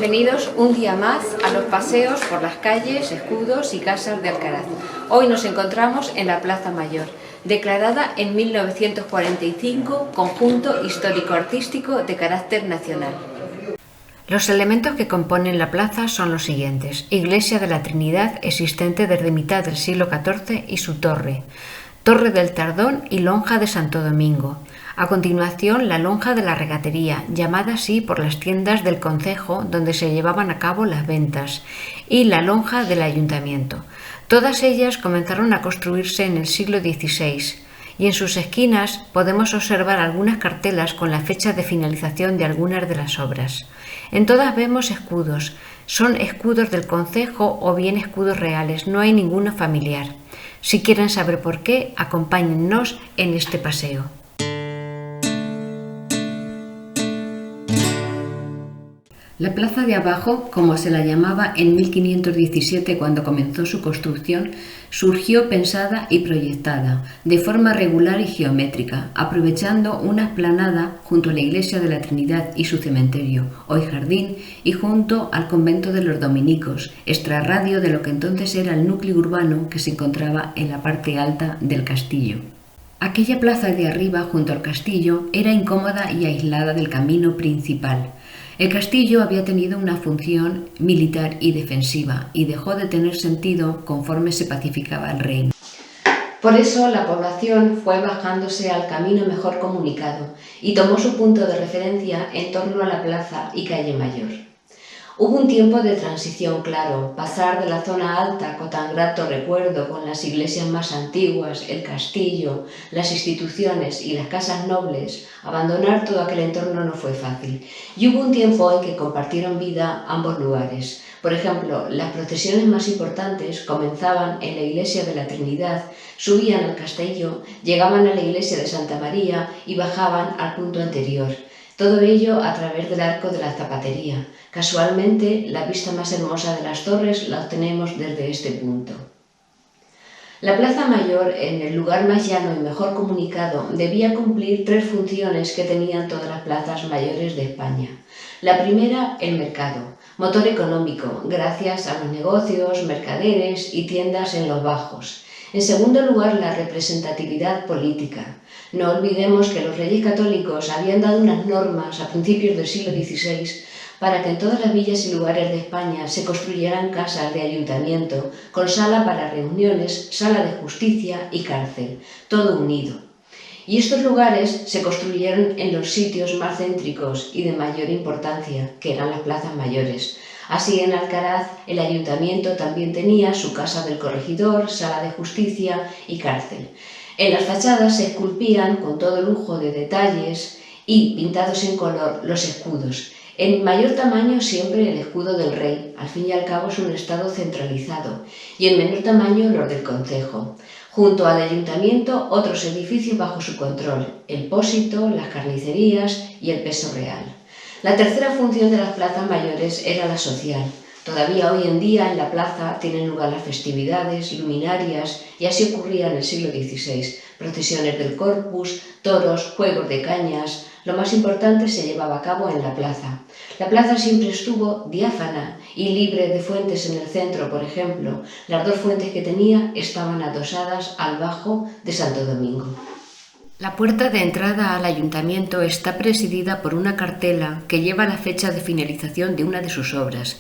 Bienvenidos un día más a los paseos por las calles, escudos y casas de Alcaraz. Hoy nos encontramos en la Plaza Mayor, declarada en 1945 Conjunto Histórico-Artístico de carácter nacional. Los elementos que componen la plaza son los siguientes: Iglesia de la Trinidad, existente desde mitad del siglo XIV, y su torre, Torre del Tardón y Lonja de Santo Domingo. A continuación, la Lonja de la Regatería, llamada así por las tiendas del concejo donde se llevaban a cabo las ventas, y la Lonja del Ayuntamiento. Todas ellas comenzaron a construirse en el siglo XVI, y en sus esquinas podemos observar algunas cartelas con la fecha de finalización de algunas de las obras. En todas vemos escudos. Son escudos del concejo o bien escudos reales, no hay ninguno familiar. Si quieren saber por qué, acompáñennos en este paseo. La plaza de abajo, como se la llamaba en 1517 cuando comenzó su construcción, surgió pensada y proyectada de forma regular y geométrica, aprovechando una explanada junto a la Iglesia de la Trinidad y su cementerio, hoy jardín, y junto al convento de los dominicos, extrarradio de lo que entonces era el núcleo urbano que se encontraba en la parte alta del castillo. Aquella plaza de arriba, junto al castillo, era incómoda y aislada del camino principal. El castillo había tenido una función militar y defensiva y dejó de tener sentido conforme se pacificaba el reino. Por eso la población fue bajándose al camino mejor comunicado y tomó su punto de referencia en torno a la plaza y calle Mayor. Hubo un tiempo de transición, claro, pasar de la zona alta con tan grato recuerdo con las iglesias más antiguas, el castillo, las instituciones y las casas nobles, abandonar todo aquel entorno no fue fácil. Y hubo un tiempo en que compartieron vida ambos lugares. Por ejemplo, las procesiones más importantes comenzaban en la iglesia de la Trinidad, subían al castillo, llegaban a la iglesia de Santa María y bajaban al punto anterior. Todo ello a través del arco de la Zapatería. Casualmente, la vista más hermosa de las torres la obtenemos desde este punto. La Plaza Mayor, en el lugar más llano y mejor comunicado, debía cumplir tres funciones que tenían todas las plazas mayores de España. La primera, el mercado, motor económico, gracias a los negocios, mercaderes y tiendas en los bajos. En segundo lugar, la representatividad política. No olvidemos que los reyes católicos habían dado unas normas a principios del siglo XVI para que en todas las villas y lugares de España se construyeran casas de ayuntamiento con sala para reuniones, sala de justicia y cárcel, todo unido. Y estos lugares se construyeron en los sitios más céntricos y de mayor importancia, que eran las plazas mayores. Así, en Alcaraz, el ayuntamiento también tenía su casa del corregidor, sala de justicia y cárcel. En las fachadas se esculpían con todo lujo de detalles y pintados en color los escudos. En mayor tamaño siempre el escudo del rey, al fin y al cabo es un estado centralizado, y en menor tamaño los del concejo. Junto al ayuntamiento, otros edificios bajo su control, el pósito, las carnicerías y el peso real. La tercera función de las plazas mayores era la social. Todavía hoy en día en la plaza tienen lugar las festividades, luminarias, y así ocurría en el siglo XVI. Procesiones del Corpus, toros, juegos de cañas. Lo más importante se llevaba a cabo en la plaza. La plaza siempre estuvo diáfana y libre de fuentes en el centro, por ejemplo. Las dos fuentes que tenía estaban adosadas al bajo de Santo Domingo. La puerta de entrada al ayuntamiento está presidida por una cartela que lleva la fecha de finalización de una de sus obras,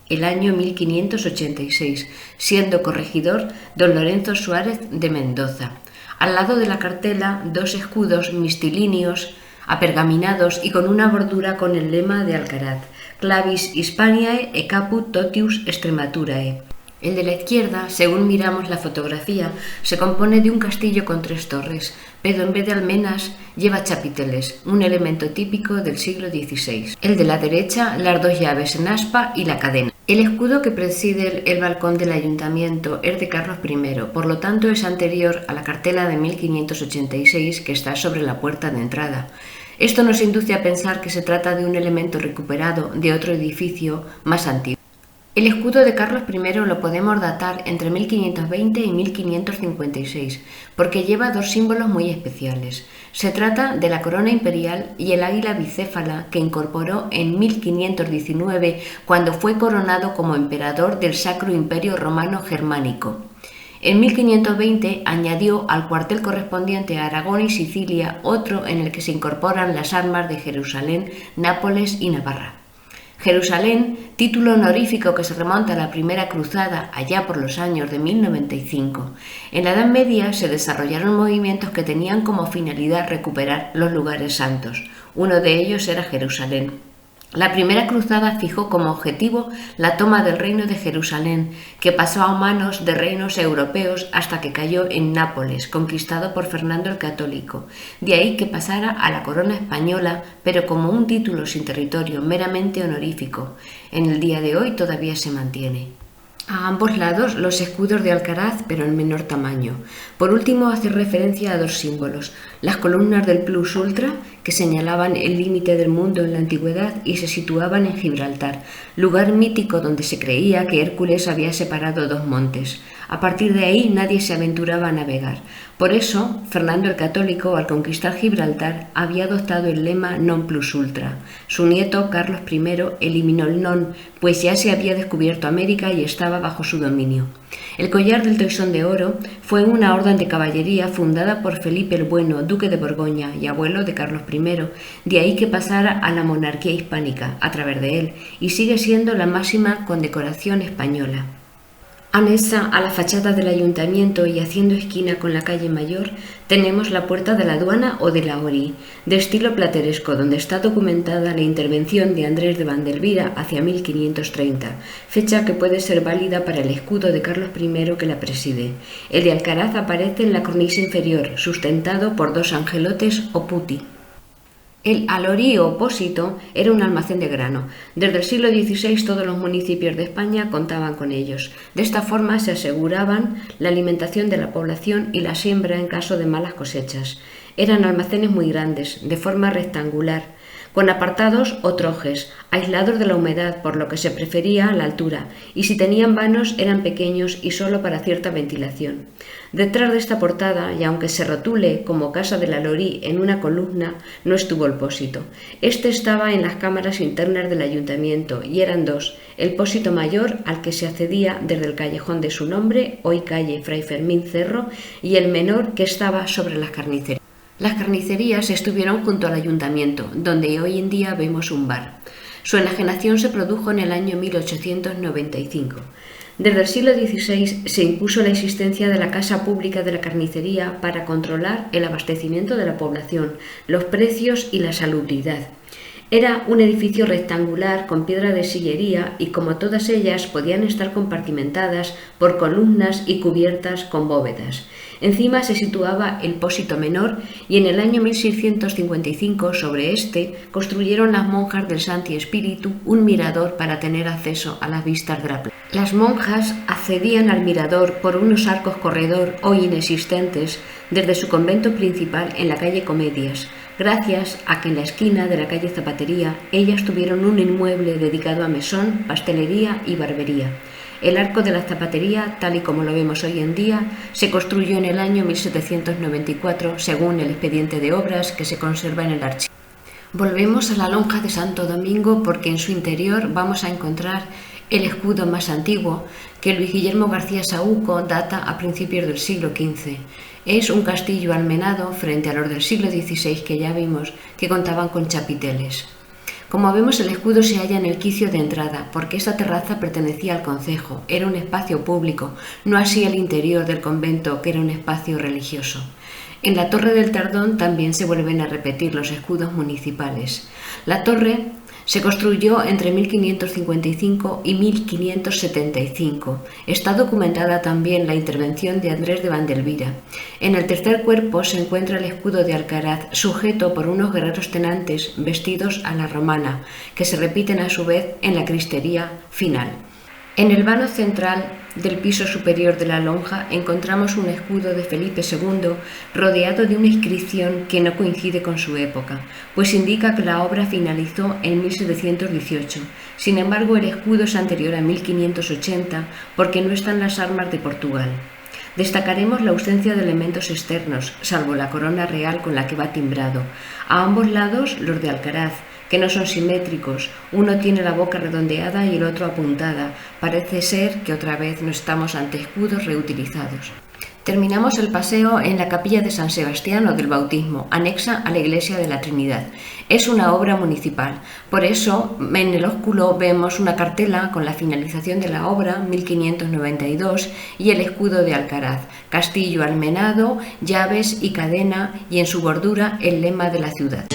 el año 1586, siendo corregidor don Lorenzo Suárez de Mendoza. Al lado de la cartela, dos escudos mistilíneos, apergaminados y con una bordura con el lema de Alcaraz, Clavis Hispaniae e Caput Totius Extrematurae. El de la izquierda, según miramos la fotografía, se compone de un castillo con tres torres, pero en vez de almenas lleva chapiteles, un elemento típico del siglo XVI. El de la derecha, las dos llaves en aspa y la cadena. El escudo que preside el balcón del ayuntamiento es de Carlos I, por lo tanto es anterior a la cartela de 1586 que está sobre la puerta de entrada. Esto nos induce a pensar que se trata de un elemento recuperado de otro edificio más antiguo. El escudo de Carlos I lo podemos datar entre 1520 y 1556, porque lleva dos símbolos muy especiales. Se trata de la corona imperial y el águila bicéfala que incorporó en 1519 cuando fue coronado como emperador del Sacro Imperio Romano Germánico. En 1520 añadió al cuartel correspondiente a Aragón y Sicilia otro en el que se incorporan las armas de Jerusalén, Nápoles y Navarra. Jerusalén, título honorífico que se remonta a la Primera Cruzada allá por los años de 1095. En la Edad Media se desarrollaron movimientos que tenían como finalidad recuperar los lugares santos. Uno de ellos era Jerusalén. La Primera Cruzada fijó como objetivo la toma del reino de Jerusalén, que pasó a manos de reinos europeos hasta que cayó en Nápoles, conquistado por Fernando el Católico. De ahí que pasara a la corona española, pero como un título sin territorio, meramente honorífico. En el día de hoy todavía se mantiene. A ambos lados los escudos de Alcaraz, pero en menor tamaño. Por último, hace referencia a dos símbolos: las columnas del Plus Ultra, que señalaban el límite del mundo en la antigüedad y se situaban en Gibraltar, lugar mítico donde se creía que Hércules había separado dos montes. A partir de ahí nadie se aventuraba a navegar. Por eso, Fernando el Católico, al conquistar Gibraltar, había adoptado el lema Non Plus Ultra. Su nieto, Carlos I, eliminó el non, pues ya se había descubierto América y estaba bajo su dominio. El collar del Toisón de Oro fue una orden de caballería fundada por Felipe el Bueno, duque de Borgoña y abuelo de Carlos I, de ahí que pasara a la monarquía hispánica a través de él, y sigue siendo la máxima condecoración española. Anexa a la fachada del ayuntamiento y haciendo esquina con la calle Mayor, tenemos la Puerta de la Aduana o de la Orí, de estilo plateresco, donde está documentada la intervención de Andrés de Vandelvira hacia 1530, fecha que puede ser válida para el escudo de Carlos I que la preside. El de Alcaraz aparece en la cornisa inferior, sustentado por dos angelotes o putti. El alorí o opósito era un almacén de grano. Desde el siglo XVI todos los municipios de España contaban con ellos. De esta forma se aseguraban la alimentación de la población y la siembra en caso de malas cosechas. Eran almacenes muy grandes, de forma rectangular, con apartados o trojes, aislados de la humedad, por lo que se prefería la altura, y si tenían vanos eran pequeños y solo para cierta ventilación. Detrás de esta portada, y aunque se rotule como Casa del Alorí en una columna, no estuvo el pósito. Este estaba en las cámaras internas del ayuntamiento y eran dos: el pósito mayor, al que se accedía desde el callejón de su nombre, hoy calle Fray Fermín Cerro, y el menor, que estaba sobre las carnicerías. Las carnicerías estuvieron junto al ayuntamiento, donde hoy en día vemos un bar. Su enajenación se produjo en el año 1895. Desde el siglo XVI se impuso la existencia de la Casa Pública de la Carnicería para controlar el abastecimiento de la población, los precios y la salubridad. Era un edificio rectangular con piedra de sillería y, como todas ellas, podían estar compartimentadas por columnas y cubiertas con bóvedas. Encima se situaba el pósito menor y en el año 1655 sobre este construyeron las monjas del Santi Espíritu un mirador para tener acceso a las vistas de la plaza. Las monjas accedían al mirador por unos arcos corredor hoy inexistentes desde su convento principal en la calle Comedias, gracias a que en la esquina de la calle Zapatería ellas tuvieron un inmueble dedicado a mesón, pastelería y barbería. El arco de la Zapatería, tal y como lo vemos hoy en día, se construyó en el año 1794, según el expediente de obras que se conserva en el archivo. Volvemos a la lonja de Santo Domingo porque en su interior vamos a encontrar el escudo más antiguo, que Luis Guillermo García Saúco data a principios del siglo XV. Es un castillo almenado frente a los del siglo XVI que ya vimos, que contaban con chapiteles. Como vemos, el escudo se halla en el quicio de entrada, porque esta terraza pertenecía al concejo, era un espacio público, no así el interior del convento, que era un espacio religioso. En la Torre del Tardón también se vuelven a repetir los escudos municipales. La torre se construyó entre 1555 y 1575. Está documentada también la intervención de Andrés de Vandelvira. En el tercer cuerpo se encuentra el escudo de Alcaraz, sujeto por unos guerreros tenantes vestidos a la romana, que se repiten a su vez en la cristería final. En el vano central del piso superior de la lonja encontramos un escudo de Felipe II rodeado de una inscripción que no coincide con su época, pues indica que la obra finalizó en 1718. Sin embargo, el escudo es anterior a 1580 porque no están las armas de Portugal. Destacaremos la ausencia de elementos externos, salvo la corona real con la que va timbrado. A ambos lados los de Alcaraz, que no son simétricos, uno tiene la boca redondeada y el otro apuntada. Parece ser que otra vez no estamos ante escudos reutilizados. Terminamos el paseo en la capilla de San Sebastián o del Bautismo, anexa a la iglesia de la Trinidad. Es una obra municipal, por eso en el ósculo vemos una cartela con la finalización de la obra, 1592, y el escudo de Alcaraz, castillo almenado, llaves y cadena, y en su bordura el lema de la ciudad.